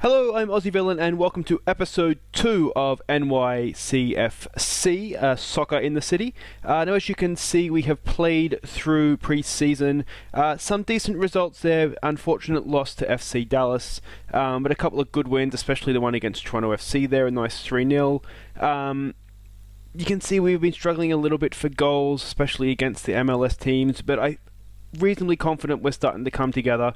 Hello, I'm Aussie Villain and welcome to episode 2 of NYCFC, Soccer in the City. Now as you can see, we have played through pre-season. Some decent results there, unfortunate loss to FC Dallas, but a couple of good wins, especially the one against Toronto FC there, a nice 3-0. You can see we've been struggling a little bit for goals, especially against the MLS teams, but I'm reasonably confident we're starting to come together.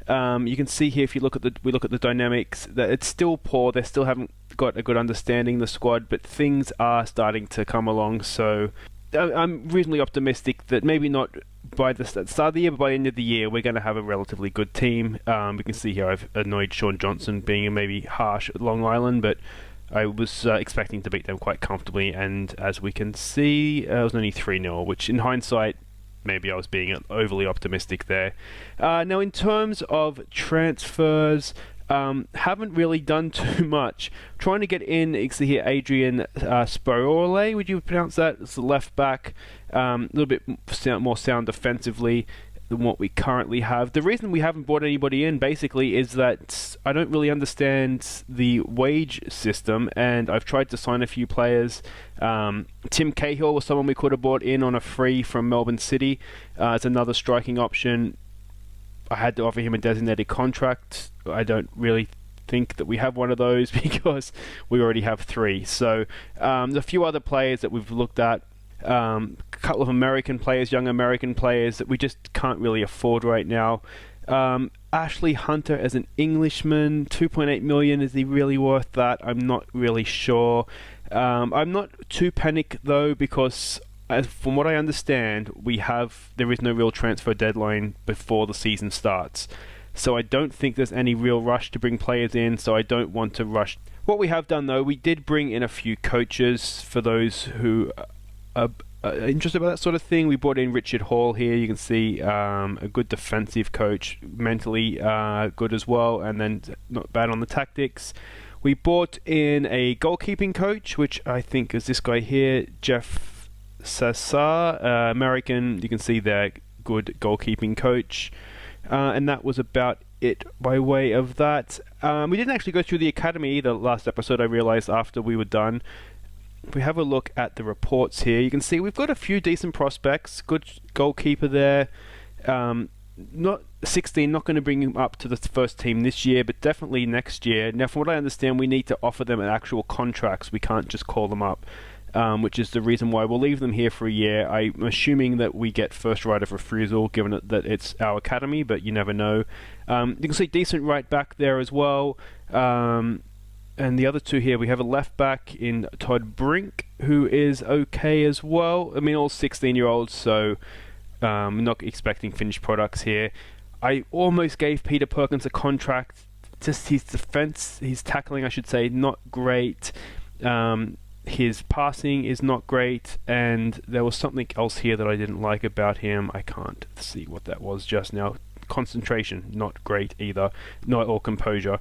You can see here, if you look at the dynamics, that it's still poor. They still haven't got a good understanding of the squad, but things are starting to come along. So I'm reasonably optimistic that maybe not by the start of the year, but by the end of the year, we're going to have a relatively good team. We can see here I've annoyed Sean Johnson being maybe harsh at Long Island, but I was expecting to beat them quite comfortably. And as we can see, it was only 3-0, which in hindsight, maybe I was being overly optimistic there. Now, in terms of transfers, haven't really done too much. Trying to get in, you can see here, Adrian Sporole, would you pronounce that? It's the left back, a little bit more sound defensively than what we currently have. The reason we haven't brought anybody in, basically, is that I don't really understand the wage system, and I've tried to sign a few players. Tim Cahill was someone we could have brought in on a free from Melbourne City. It's another striking option. I had to offer him a designated contract. I don't really think that we have one of those because we already have 3. So there's a few other players that we've looked at. A couple of American players, young American players that we just can't really afford right now. Ashley Hunter as an Englishman, 2.8 million. Is he really worth that? I'm not really sure. I'm not too panicked though, because from what I understand, there is no real transfer deadline before the season starts. So I don't think there's any real rush to bring players in, so I don't want to rush. What we have done though, we did bring in a few coaches for those who interested about that sort of thing. We brought in Richard Hall here. You can see a good defensive coach, mentally good as well, and then not bad on the tactics. We brought in a goalkeeping coach, which I think is this guy here, Jeff Sassar, American. You can see there, good goalkeeping coach, and that was about it by way of that. We didn't actually go through the academy either last episode, I realized after we were done. If we have a look at the reports here, you can see we've got a few decent prospects. Good goalkeeper there. Not 16, not going to bring him up to the first team this year, but definitely next year. Now, from what I understand, we need to offer them actual contracts. We can't just call them up, which is the reason why we'll leave them here for a year. I'm assuming that we get first right of refusal, given that it's our academy, but you never know. You can see decent right back there as well. And the other two here, we have a left back in Todd Brink, who is okay as well. I mean, all 16-year-olds, so I'm not expecting finished products here. I almost gave Peter Perkins a contract. Just his defense, his tackling, I should say, not great. His passing is not great, and there was something else here that I didn't like about him. I can't see what that was just now. Concentration, not great either, or composure.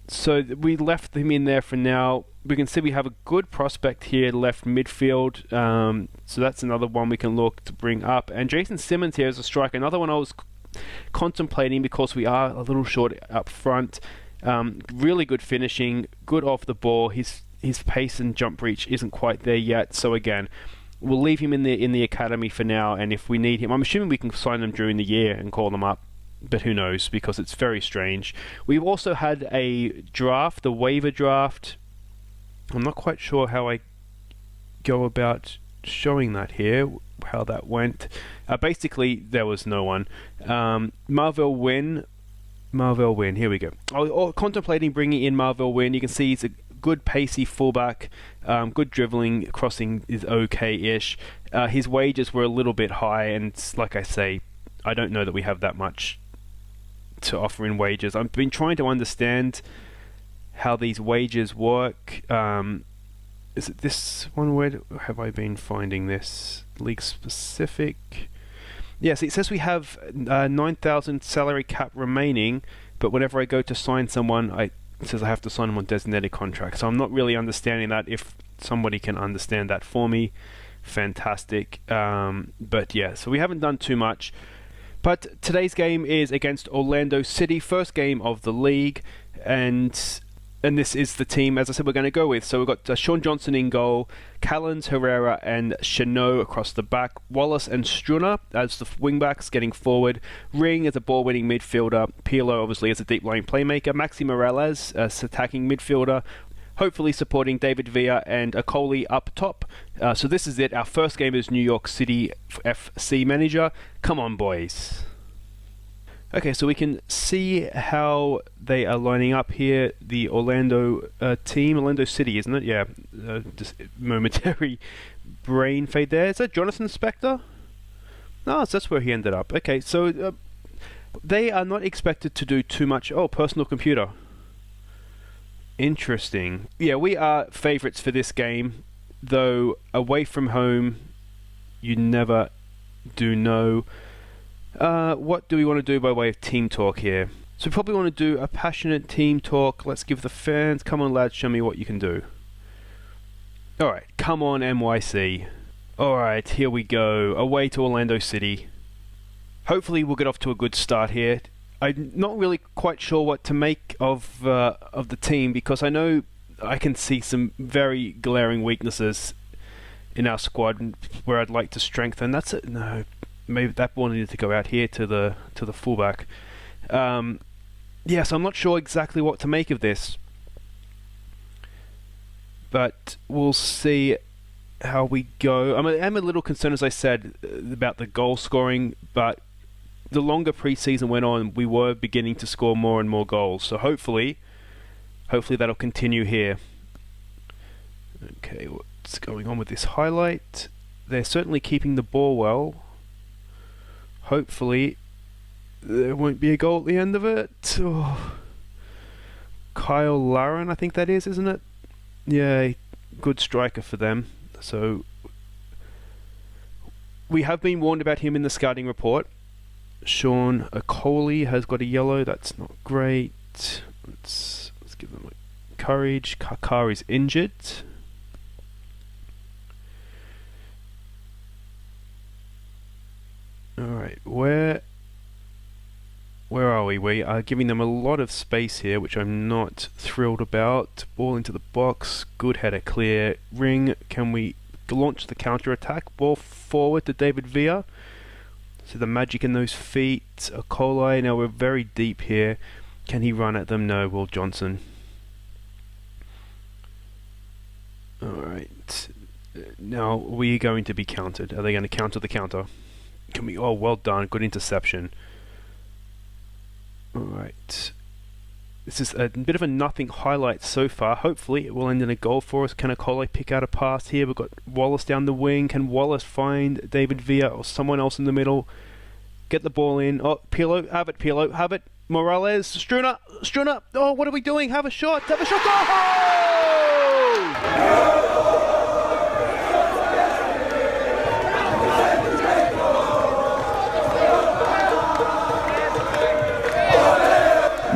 So we left him in there for now. We can see we have a good prospect here, left midfield. So that's another one we can look to bring up. And Jason Simmons here is a striker. Another one I was contemplating because we are a little short up front. Really good finishing, good off the ball. His pace and jump reach isn't quite there yet. So again, we'll leave him in the academy for now. And if we need him, I'm assuming we can sign him during the year and call them up. But who knows, because it's very strange. We've also had a draft, a waiver draft. I'm not quite sure how I go about showing that here, how that went. Basically, there was no one. Marvell Wynn, here we go. Contemplating bringing in Marvell Wynn. You can see he's a good pacey fullback, good dribbling, crossing is okay-ish. His wages were a little bit high, and like I say, I don't know that we have that much to offer in wages. I've been trying to understand how these wages work. Is it this one? Where have I been finding this? League specific. Yes, it says we have 9,000 salary cap remaining, but whenever I go to sign someone, it says I have to sign them on designated contract. So I'm not really understanding that. If somebody can understand that for me, fantastic. But yeah, so we haven't done too much. But today's game is against Orlando City, first game of the league. And this is the team, as I said, we're going to go with. So we've got Sean Johnson in goal, Callens, Herrera, and Chanot across the back. Wallace and Struna as the wing-backs getting forward. Ring as a ball-winning midfielder. Pirlo, obviously, as a deep-line playmaker. Maxi Moralez as attacking midfielder. Hopefully supporting David Villa and Okoli up top. So this is it. Our first game as New York City FC manager. Come on, boys. Okay, so we can see how they are lining up here. The Orlando team, Orlando City, isn't it? Yeah, just momentary brain fade there. Is that Jonathan Spector? No, that's where he ended up. Okay, so they are not expected to do too much. Oh, personal computer. Interesting. Yeah, we are favourites for this game, though away from home, you never do know. What do we want to do by way of team talk here? So we probably want to do a passionate team talk. Let's give the fans, come on lads, show me what you can do. Alright, come on NYC. Alright, here we go. Away to Orlando City. Hopefully we'll get off to a good start here. I'm not really quite sure what to make of the team, because I know I can see some very glaring weaknesses in our squad where I'd like to strengthen. That's it. No. Maybe that ball needed to go out here to the fullback. So I'm not sure exactly what to make of this, but we'll see how we go. I'm a little concerned, as I said, about the goal scoring, but the longer pre-season went on, we were beginning to score more and more goals. So hopefully that'll continue here. Okay, what's going on with this highlight? They're certainly keeping the ball well. Hopefully there won't be a goal at the end of it. Oh. Kyle Larin, I think that is, isn't it? Yeah, good striker for them. So we have been warned about him in the scouting report. Sean Okoli has got a yellow. That's not great. Let's give them courage. Kakar is injured. Alright, where are we? We are giving them a lot of space here, which I'm not thrilled about. Ball into the box, good header clear. Ring, can we launch the counter-attack? Ball forward to David Villa. So the magic in those feet. Okoli, now we're very deep here. Can he run at them? No, Will Johnson. Alright, now we're going to be countered. Are they going to counter the counter? Can we? Oh, well done. Good interception. Alright. This is a bit of a nothing highlight so far. Hopefully it will end in a goal for us. Can Okoli pick out a pass here? We've got Wallace down the wing. Can Wallace find David Villa or someone else in the middle? Get the ball in. Oh, Pirlo. Have it, Pirlo. Have it. Moralez. Struna. Oh, what are we doing? Have a shot. Oh!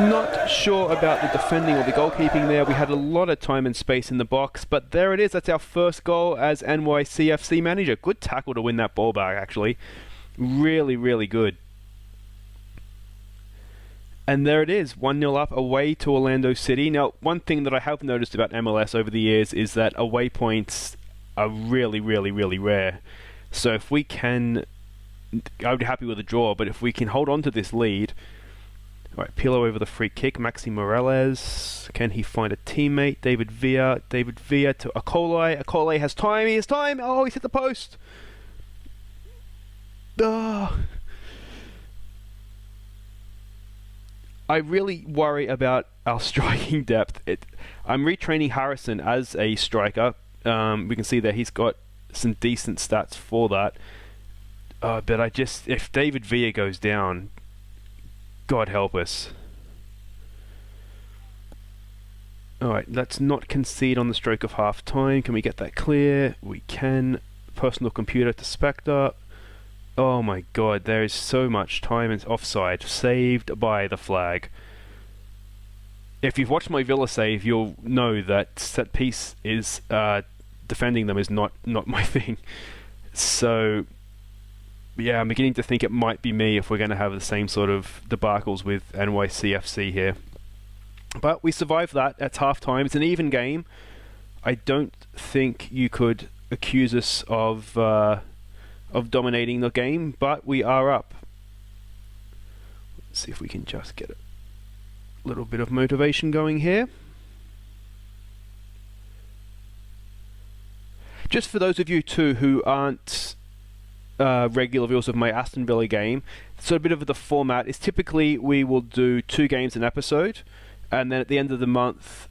Not sure about the defending or the goalkeeping there. We had a lot of time and space in the box, but there it is. That's our first goal as NYCFC manager. Good tackle to win that ball back, actually. Really, really good. And there it is, 1-0 up away to Orlando City. Now, one thing that I have noticed about MLS over the years is that away points are really, really, really rare. So if we can, I would be happy with a draw, but if we can hold on to this lead. Alright, Pirlo over the free kick. Maxi Moralez. Can he find a teammate? David Villa to Okoli. Okoli has time. He has time. Oh, he's hit the post. Oh. I really worry about our striking depth. I'm retraining Harrison as a striker. We can see that he's got some decent stats for that. But if David Villa goes down, God help us. Alright, let's not concede on the stroke of half time. Can we get that clear? We can. Personal computer to Spector. Oh my god, there is so much time. It's offside. Saved by the flag. If you've watched my Villa save, you'll know that set piece is defending them is not my thing. So yeah, I'm beginning to think it might be me if we're going to have the same sort of debacles with NYCFC here. But we survived that at half-time. It's an even game. I don't think you could accuse us of dominating the game, but we are up. Let's see if we can just get a little bit of motivation going here. Just for those of you too who aren't regular viewers of my Aston Villa game, so a bit of the format is typically we will do 2 games an episode, and then at the end of the month,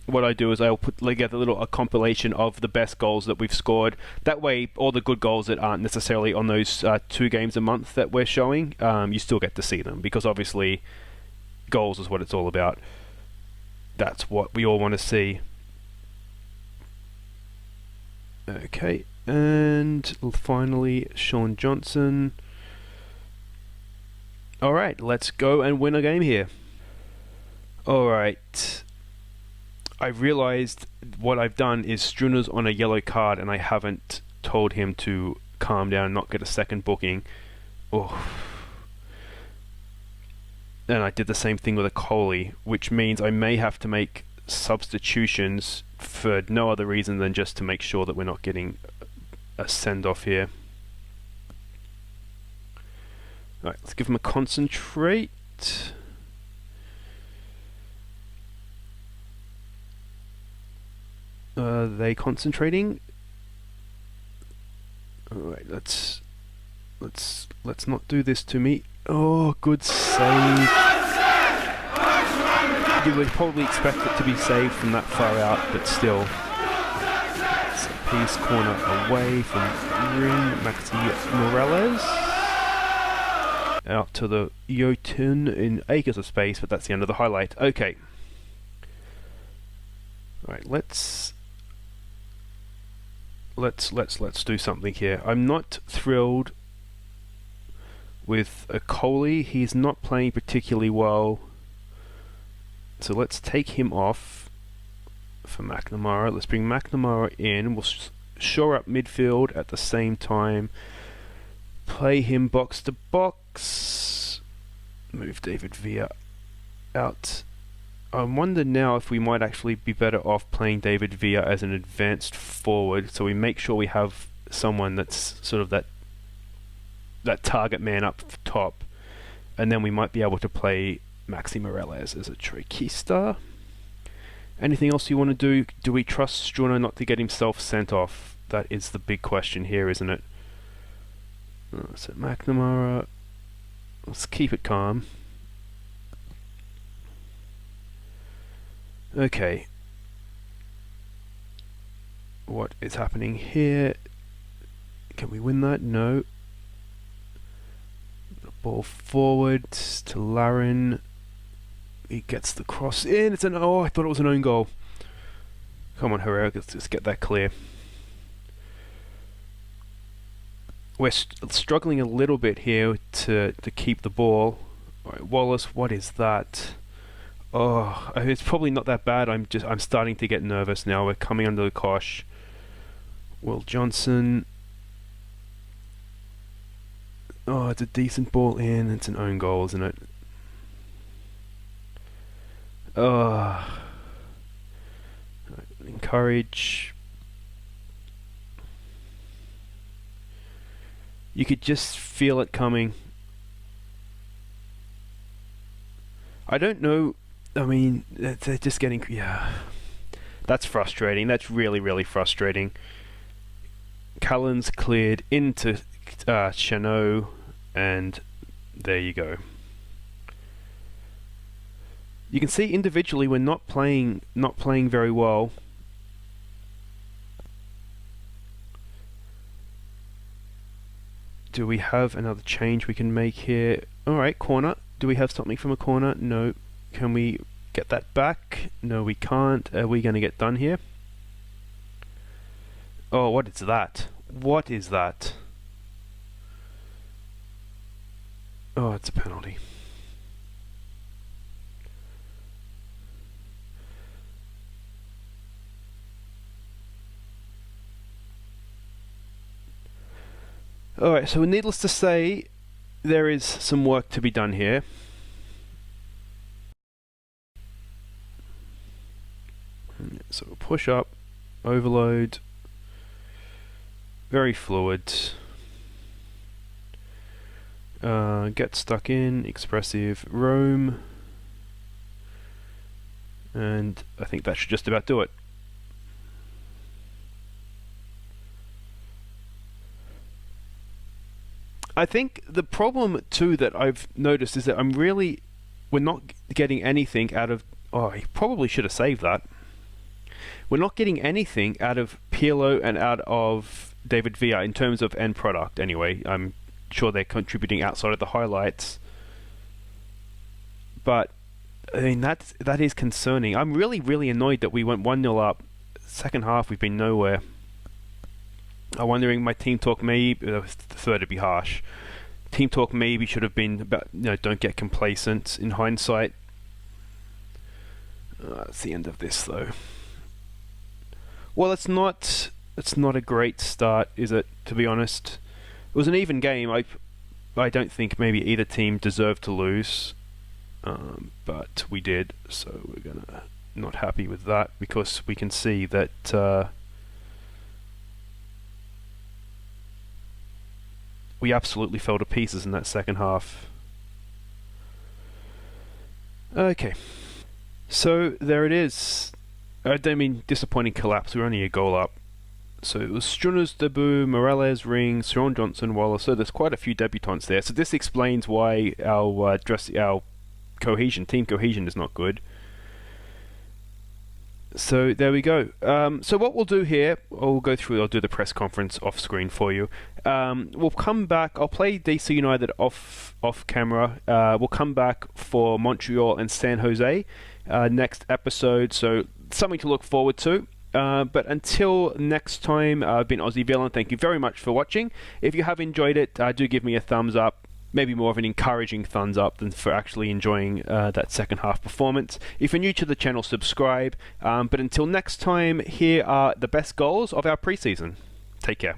what I do is I'll put together a compilation of the best goals that we've scored. That way, all the good goals that aren't necessarily on those 2 games a month that we're showing, you still get to see them, because obviously goals is what it's all about. That's what we all want to see. Okay, and finally Sean Johnson. Alright, let's go and win a game here. Alright, I realized what I've done is Struna's on a yellow card and I haven't told him to calm down and not get a second booking. Oh. And I did the same thing with Okoli, which means I may have to make substitutions for no other reason than just to make sure that we're not getting a send-off here. Alright, let's give him a concentrate. Are they concentrating? Alright, let's not do this to me. Oh, good save. You would probably expect it to be saved from that far out, but still. It's a piece corner away from Maxi Moralez. Out to the Shelton in acres of space, but that's the end of the highlight. Okay. Alright, let's do something here. I'm not thrilled with Okoli. He's not playing particularly well. So let's take him off for McNamara. Let's bring McNamara in. We'll shore up midfield at the same time. Play him box to box. Move David Villa out. I wonder now if we might actually be better off playing David Villa as an advanced forward, so we make sure we have someone that's sort of that target man up top, and then we might be able to play Maxi Moralez as a trickista. Anything else you want to do? Do we trust Struna not to get himself sent off? That is the big question here, isn't it? So McNamara, let's keep it calm. Okay. What is happening here? Can we win that? No. Ball forward to Laren. He gets the cross in. It's an I thought it was an own goal. Come on, Herrera, let's just get that clear. We're struggling a little bit here to keep the ball. All right, Wallace, what is that? Oh, it's probably not that bad. I'm starting to get nervous now. We're coming under the cosh. Will Johnson. Oh, it's a decent ball in. It's an own goal, isn't it? Encourage. You could just feel it coming. I don't know. I mean, they're just getting... Yeah. That's frustrating. That's really, really frustrating. Cullen's cleared into Chano, and there you go. You can see individually we're not playing very well. Do we have another change we can make here? Alright, corner. Do we have something from a corner? No. Can we get that back? No, we can't. Are we going to get done here? Oh, what is that? What is that? Oh, it's a penalty. Alright, so needless to say, there is some work to be done here. So we'll push up, overload, very fluid. Get stuck in, expressive, roam, and I think that should just about do it. I think the problem too that I've noticed is that we're not getting anything out of, I probably should have saved that. We're not getting anything out of Pirlo and out of David Villa in terms of end product anyway. I'm sure they're contributing outside of the highlights. But, I mean, that is concerning. I'm really annoyed that we went 1-0 up. Second half, we've been nowhere. I'm wondering, my team talk maybe, the third to be harsh. Team talk maybe should have been about, don't get complacent in hindsight. That's the end of this though. Well, it's not a great start, is it, to be honest? It was an even game. I don't think maybe either team deserved to lose. But we did, so we're not happy with that because we can see that we absolutely fell to pieces in that second half. Okay, so there it is. I don't mean disappointing collapse, we're only a goal up. So it was Struna's debut, Moralez, Ring, Sean Johnson, Wallace, so there's quite a few debutants there. So this explains why our team cohesion is not good. So there we go. So what we'll do here, I'll do the press conference off screen for you. We'll come back, I'll play DC United off camera. We'll come back for Montreal and San Jose next episode, so something to look forward to. But until next time, I've been Aussie Villain. Thank you very much for watching. If you have enjoyed it, do give me a thumbs up. Maybe more of an encouraging thumbs up than for actually enjoying that second half performance. If you're new to the channel, subscribe. But until next time, here are the best goals of our preseason. Take care.